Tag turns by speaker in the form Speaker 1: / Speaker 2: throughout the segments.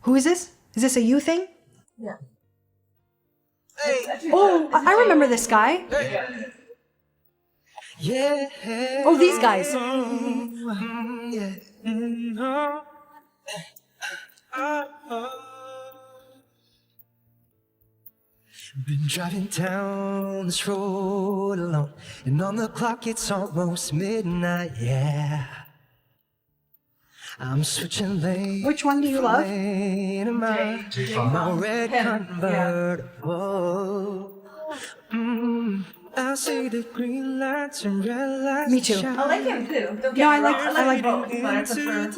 Speaker 1: Who is this? Is this a you thing?
Speaker 2: Yeah.
Speaker 1: Oh, I remember this guy.
Speaker 3: Yeah.
Speaker 1: Oh, these guys.
Speaker 3: Yeah. Been driving down this road alone, and on the clock it's almost midnight. Yeah. I'm switching lanes.
Speaker 1: Which one do you love?
Speaker 3: My red convertible. I see the green lights and red lights.
Speaker 1: Me too.
Speaker 2: I like him too. Don't
Speaker 1: Yeah,
Speaker 2: get me wrong.
Speaker 1: I like
Speaker 2: both, but I prefer.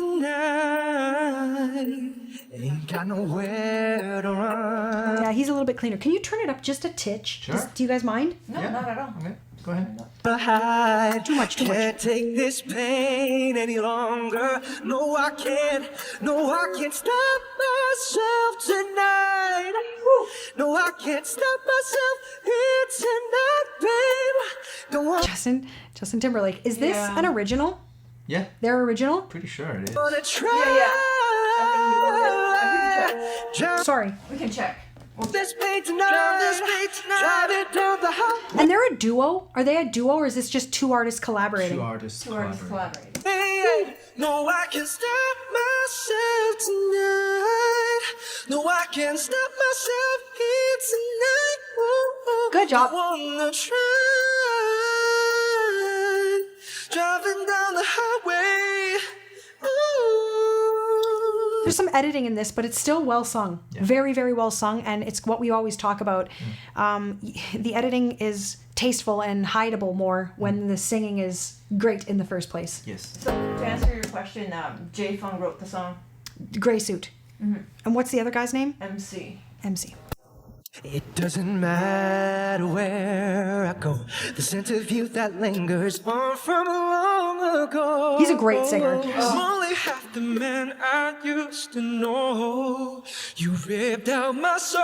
Speaker 3: Ain't got nowhere to run.
Speaker 1: Yeah, he's a little bit cleaner. Can you turn it up just a titch?
Speaker 4: Sure.
Speaker 1: Do you guys mind?
Speaker 2: No, not at all.
Speaker 4: Okay, go ahead.
Speaker 1: Too much.
Speaker 3: Can't take this pain any longer. No, I can't. No, I can't stop myself tonight. No, I can't stop myself here tonight, babe. Don't want
Speaker 1: Justin Timberlake. Is this
Speaker 2: Yeah.
Speaker 1: an original?
Speaker 4: Yeah,
Speaker 1: Their original?
Speaker 4: pretty sure it is.
Speaker 3: to try.
Speaker 1: Sorry.
Speaker 2: We can check.
Speaker 3: This pain tonight. Drive it down the highway.
Speaker 1: And they're a duo? Are they a duo or is this just two artists collaborating?
Speaker 4: Two artists
Speaker 2: Two artists
Speaker 4: collaborating.
Speaker 2: collaborating.
Speaker 3: No, I can stop myself tonight. No, I can stop myself here tonight.
Speaker 1: Good job.
Speaker 3: Wanna try driving down the highway. Ooh.
Speaker 1: There's some editing in this, but it's still well sung.
Speaker 4: Yeah.
Speaker 1: Very, very well sung. And it's what we always talk about. The editing is tasteful and hideable more when the singing is great in the first place.
Speaker 4: Yes.
Speaker 2: So to answer your question, Jay Fung wrote the song.
Speaker 1: Gray suit. And what's the other guy's name?
Speaker 2: MC.
Speaker 1: MC.
Speaker 3: It doesn't matter where I go. The scent of youth that lingers on from long ago.
Speaker 1: He's a great singer.
Speaker 3: I'm only half the man I used to know. You ripped out my soul.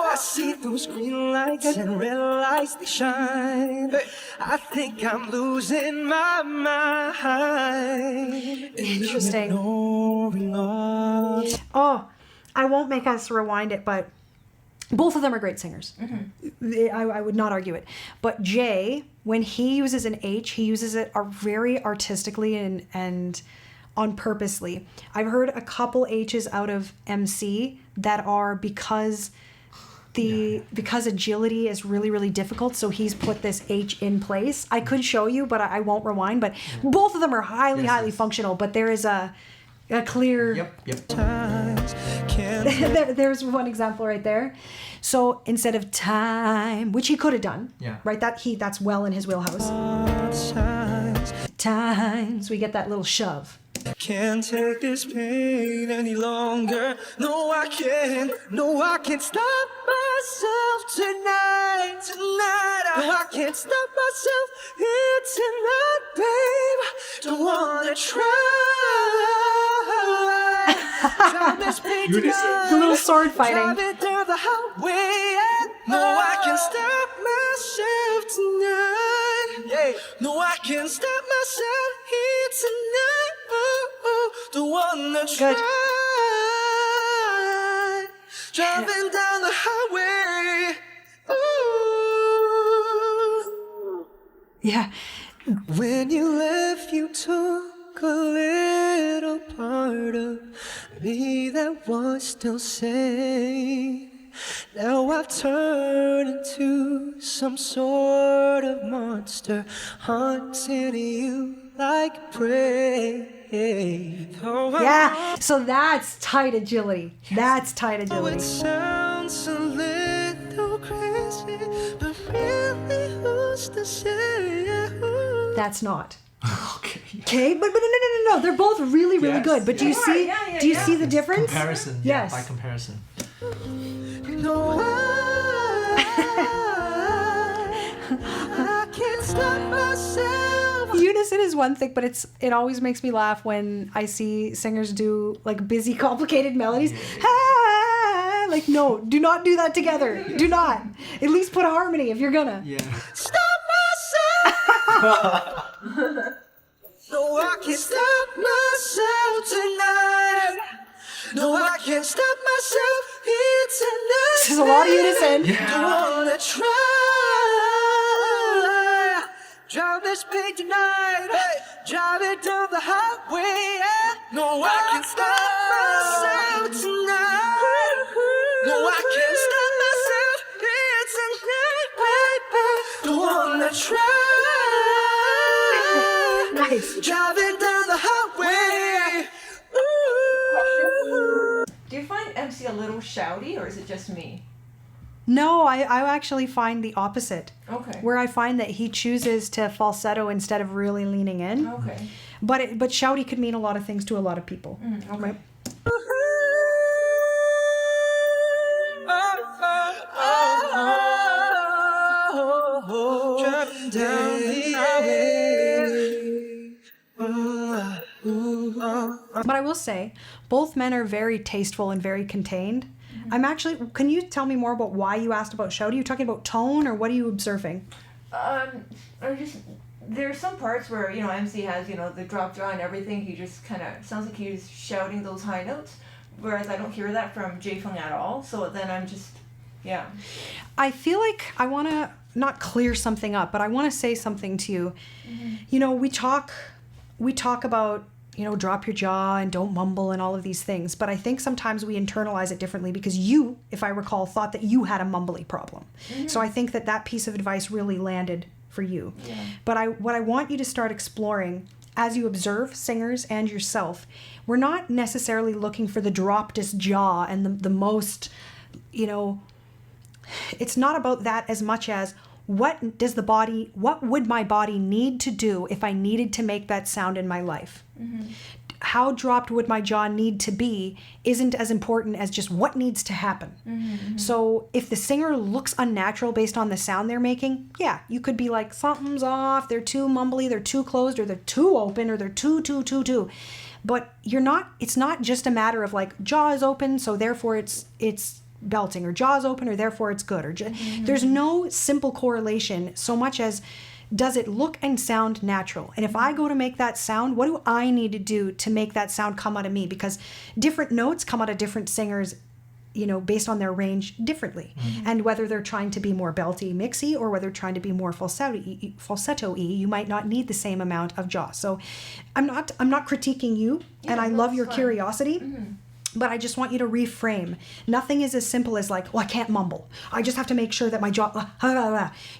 Speaker 3: I see those green lights and red lights, they shine. I think I'm losing my mind.
Speaker 1: Interesting.
Speaker 3: No remorse.
Speaker 1: Oh, I won't make us rewind it, but both of them are great singers. I would not argue it. But Jay, when he uses an H, he uses it very artistically and on purposely. I've heard a couple H's out of MC that are because agility is really, really difficult, so he's put this H in place. I could show you, but I won't rewind. But both of them are highly functional, but there is a clear...
Speaker 4: Yep.
Speaker 1: There's one example right there. So instead of time, which he could have done,
Speaker 4: Yeah.
Speaker 1: right? That's well in his wheelhouse. Times, we get that little shove.
Speaker 3: Can't take this pain any longer. No, I can't. No, I can't stop myself tonight. No, I can't stop myself here tonight, babe. Don't wanna try. Drive this pain tonight.
Speaker 1: A little sword fighting.
Speaker 3: Drive it down the highway. No, I can't stop myself tonight. No, I can't stop myself here tonight. Don't wanna try. Driving down the highway. Ooh.
Speaker 1: Yeah.
Speaker 3: When you left, you took a little part of me that was still sane. Now I've turned into some sort of monster, haunting you like prey.
Speaker 1: Yeah. So that's tight agility. That's tight
Speaker 3: Oh,
Speaker 1: agility.
Speaker 3: it sounds a little crazy, but really who's to say?
Speaker 1: That's not.
Speaker 4: Okay.
Speaker 1: Okay, but no. They're both really
Speaker 4: Yes,
Speaker 1: good. But do you
Speaker 4: yes.
Speaker 1: see?
Speaker 2: Yeah,
Speaker 1: do you
Speaker 2: yeah.
Speaker 1: see the difference?
Speaker 4: Comparison.
Speaker 1: Yes.
Speaker 4: Yeah, by comparison.
Speaker 3: No, I can't stop myself.
Speaker 1: Unison is one thing, but it always makes me laugh when I see singers do like busy, complicated melodies. Ah, like no, do not do that together. Do not. At least put a harmony if you're gonna.
Speaker 4: Yeah.
Speaker 3: Stop myself. No, I can't stop myself tonight. No, I can't stop myself here tonight.
Speaker 1: This is a lot of unison.
Speaker 3: Don't wanna try. Drive this big tonight. Drive it down the highway. No, I can't stop myself tonight. No, I can't stop myself here tonight, baby. Don't wanna try.
Speaker 1: Nice.
Speaker 3: Driving down the highway.
Speaker 2: Do you find MC a little shouty, or is it just me?
Speaker 1: No, I actually find the opposite.
Speaker 2: Okay.
Speaker 1: Where I find that he chooses to falsetto instead of really leaning in.
Speaker 2: Okay.
Speaker 1: But shouty could mean a lot of things to a lot of people.
Speaker 2: Okay.
Speaker 1: Right?
Speaker 3: Driving down the highway.
Speaker 1: But I will say, both men are very tasteful and very contained. I'm actually, can you tell me more about why you asked about shouty? Are you talking about tone, or what are you observing?
Speaker 2: There's some parts where, MC has, the drop jaw and everything. He just kind of sounds like he's shouting those high notes, whereas I don't hear that from Jay Fung at all. So then I'm just, yeah.
Speaker 1: I feel like I want to not clear something up, but I want to say something to you. We talk about, drop your jaw and don't mumble and all of these things. But I think sometimes we internalize it differently because you, if I recall, thought that you had a mumbly problem. So I think that piece of advice really landed for you.
Speaker 2: Yeah.
Speaker 1: But what I want you to start exploring as you observe singers and yourself, we're not necessarily looking for the droppedest jaw and the most, it's not about that as much as what would my body need to do if I needed to make that sound in my life? How dropped would my jaw need to be isn't as important as just what needs to happen. So if the singer looks unnatural based on the sound they're making, yeah, you could be like, something's off, they're too mumbly, they're too closed, or they're too open, or they're too. But it's not just a matter of like, jaw is open, so therefore it's belting, or jaw's open, or therefore it's good, or there's no simple correlation so much as does it look and sound natural. And if I go to make that sound, what do I need to do to make that sound come out of me? Because different notes come out of different singers, based on their range differently. And whether they're trying to be more belty, mixy, or whether they're trying to be more falsetto-y, you might not need the same amount of jaw. So I'm not critiquing you, and I love your curiosity. But I just want you to reframe. Nothing is as simple as like, I can't mumble. I just have to make sure that my jaw...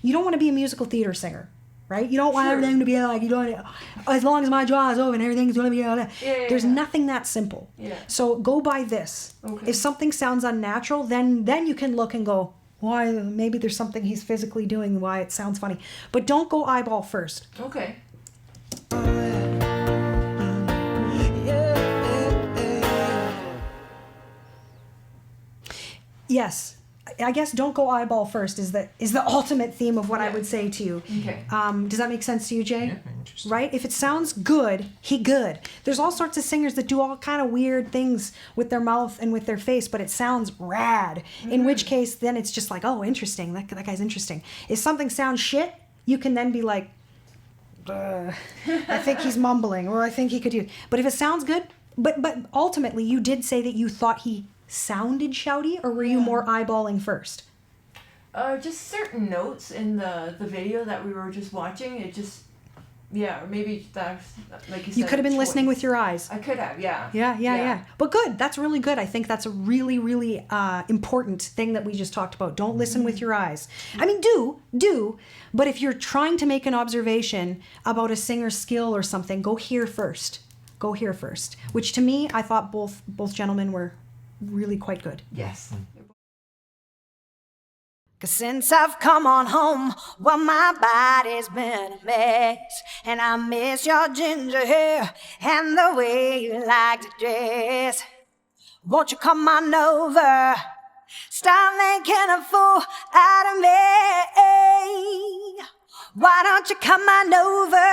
Speaker 1: You don't want to be a musical theater singer, right? You don't want everything to be like, as long as my jaw is open, everything's going to be... There's nothing that simple.
Speaker 2: Yeah.
Speaker 1: So go by this.
Speaker 2: Okay.
Speaker 1: If something sounds unnatural, then you can look and go, why? Maybe there's something he's physically doing why it sounds funny. But don't go eyeball first.
Speaker 2: Okay.
Speaker 1: Yes, I guess don't go eyeball first is the ultimate theme of what I would say to you.
Speaker 2: Okay.
Speaker 1: Does that make sense to you, Jay?
Speaker 4: Yeah, interesting.
Speaker 1: Right? If it sounds good, he good. There's all sorts of singers that do all kind of weird things with their mouth and with their face, but it sounds rad. In which case, then it's just like, oh, interesting. That guy's interesting. If something sounds shit, you can then be like, I think he's mumbling, or I think he could do. But if it sounds good, but ultimately, you did say that you thought he sounded shouty, or were you more eyeballing first?
Speaker 2: Just certain notes in the video that we were just watching. It just, or maybe that's like you said.
Speaker 1: You could have been listening
Speaker 2: choice.
Speaker 1: with your eyes.
Speaker 2: I could have, yeah.
Speaker 1: Yeah. But good. That's really good. I think that's a really, really important thing that we just talked about. Don't listen with your eyes. I mean, do. But if you're trying to make an observation about a singer's skill or something, go here first. Which to me, I thought both gentlemen were really quite good.
Speaker 2: Yes.
Speaker 5: 'Cause since I've come on home, well, my body's been a mess. And I miss your ginger hair and the way you like to dress. Won't you come on over? Stop making a fool out of me. Why don't you come on over?